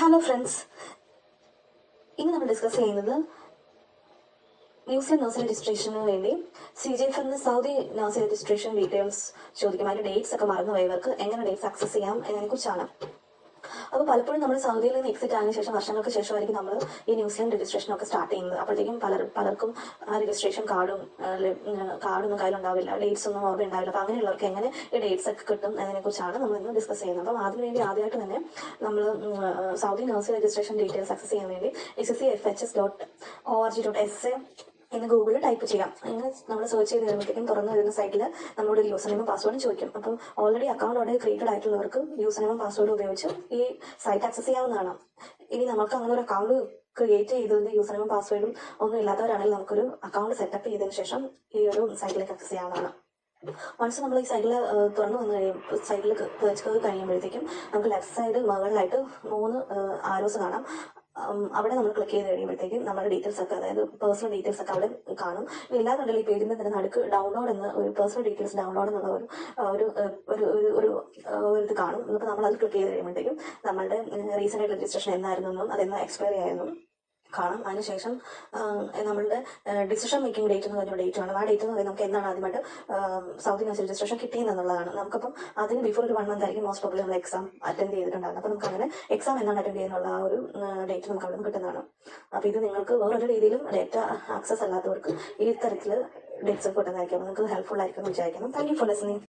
Hello friends, ഇന്ന് നമ്മൾ discuss ചെയ്യുന്നത് ന്യൂസിലൻഡ് നഴ്സിംഗ് രജിസ്ട്രേഷന് വേണ്ടി CJFന്ന് സൗദി നഴ്സിംഗ് രജിസ്ട്രേഷൻ ഡീറ്റെയിൽസ് ചോദിക്കും. അതിന്റെ ഡേറ്റ്സ് ഒക്കെ മറന്നുപോയവർക്ക് എങ്ങനെ ഡേറ്റ്സ് ആക്സസ് ചെയ്യാം എന്നതിനെ കുറിച്ചാണ്. അപ്പോൾ പലപ്പോഴും നമ്മൾ സൗദിയിൽ നിന്ന് എക്സിറ്റ് ആയതിനു ശേഷം വർഷങ്ങൾക്ക് ശേഷമായിരിക്കും നമ്മൾ ഈ ന്യൂസിലൻഡ് രജിസ്ട്രേഷൻ ഒക്കെ സ്റ്റാർട്ട് ചെയ്യുന്നത്. അപ്പോഴത്തേക്കും പലർക്കും ആ രജിസ്ട്രേഷൻ കാർഡൊന്നും കയ്യിലുണ്ടാവില്ല, ഡേറ്റ്സ് ഒന്നും ഓർമ്മ ഉണ്ടാവില്ല. അപ്പോൾ അങ്ങനെയുള്ളവർക്ക് എങ്ങനെ ഈ ഡേറ്റ്സ് ഒക്കെ കിട്ടും എന്നതിനെ കുറിച്ചാണ് നമ്മൾ ഇന്ന് ഡിസ്കസ് ചെയ്യുന്നത്. അപ്പം അതിനുവേണ്ടി ആദ്യമായിട്ട് തന്നെ നമ്മൾ Saudi nursing registration details access ചെയ്യാൻ വേണ്ടി SSCFHS.org.sa എന്ന് ഗൂഗിളിൽ ടൈപ്പ് ചെയ്യാം. അങ്ങനെ നമ്മൾ സെർച്ച് ചെയ്ത് കഴിയുമ്പോഴത്തേക്കും തുറന്നു വരുന്ന സൈറ്റിൽ നമ്മളോട് യൂസർ നെയിമും പാസ്വേഡും ചോദിക്കും. അപ്പം ഓൾറെഡി അക്കൗണ്ട് അവിടെ ക്രിയേറ്റഡ് ആയിട്ടുള്ളവർക്ക് യൂസർ നെയിമും പാസ്വേഡും ഉപയോഗിച്ച് ഈ സൈറ്റ് ആക്സസ് ചെയ്യാവുന്നതാണ്. ഇനി നമുക്ക് അങ്ങനെ ഒരു അക്കൗണ്ട് ക്രിയേറ്റ് ചെയ്തതിന്റെ യൂസർ നെയിമും പാസ്വേഡും ഒന്നും ഇല്ലാത്തവരാണെങ്കിൽ നമുക്കൊരു അക്കൗണ്ട് സെറ്റപ്പ് ചെയ്തതിനു ശേഷം ഈ ഒരു സൈറ്റിലേക്ക് ആക്സസ് ചെയ്യാവുന്നതാണ്. വൺസ് നമ്മൾ ഈ സൈറ്റിൽ തുറന്നു വന്നു സൈറ്റിൽ കഴിയുമ്പോഴത്തേക്കും നമുക്ക് ലെഫ്റ്റ് സൈഡ് മുകളിലായിട്ട് 3 ആരോസ് കാണാം. അവിടെ നമ്മൾ ക്ലിക്ക് ചെയ്ത് കഴിയുമ്പോഴത്തേക്കും നമ്മുടെ ഡീറ്റെയിൽസ് ഒക്കെ, അതായത് പേഴ്സണൽ ഡീറ്റെയിൽസ് ഒക്കെ അവിടെ കാണും. ഇല്ലാന്നുണ്ടെങ്കിൽ ഈ പേജിന്റെ തന്നെ നടുക്ക് ഡൗൺലോഡ് എന്ന ഒരു പേഴ്സണൽ ഡീറ്റെയിൽസ് ഡൗൺലോഡ് എന്നുള്ള ഒരു ഇത് കാണും. അപ്പോൾ നമ്മൾ അത് ക്ലിക്ക് ചെയ്ത് കഴിയുമ്പോഴത്തേക്കും നമ്മളുടെ റീസെന്റ് ആയിട്ട് രജിസ്ട്രേഷൻ എന്നായിരുന്നെന്നും അതെന്ന് എക്സ്പയറി ആയെന്നും കാണാം. അതിനുശേഷം നമ്മളുടെ ഡിസിഷൻ മേക്കിംഗ് ഡേറ്റ് എന്ന് പറഞ്ഞ ഡേറ്റ് ആണ്. ആ ഡേറ്റ് എന്ന് പറയുന്നത് നമുക്ക് എന്താണ് ആദ്യമായിട്ട് സൗദി നഴ്സിംഗ് രജിസ്ട്രേഷൻ കിട്ടിയെന്നുള്ളതാണ്. നമുക്കപ്പം അതിന് ബിഫോർ ഒരു 1 മന്ത് ആയിരിക്കും മോസ്റ്റ് പ്രോബ്ലി നമ്മൾ എക്സാം അറ്റൻഡ് ചെയ്തിട്ടുണ്ടാകും. അപ്പോൾ നമുക്ക് അങ്ങനെ എക്സാം എന്നാണ് അറ്റൻഡ് ചെയ്യുന്നുള്ള ആ ഒരു ഡേറ്റ് നമുക്ക് അവിടെ നിന്ന് കിട്ടുന്നതാണ്. അപ്പോൾ ഇത് നിങ്ങൾക്ക് വേറൊരു രീതിയിലും ഡേറ്റ ആക്സസ് അല്ലാത്തവർക്ക് ഈ തരത്തിൽ ഡേറ്റ്സ് കിട്ടുന്നതായിരിക്കും. നിങ്ങൾക്ക് ഹെൽപ്ഫുൾ ആയിരിക്കും എന്ന് വിചാരിക്കുന്നു. Thank you for listening.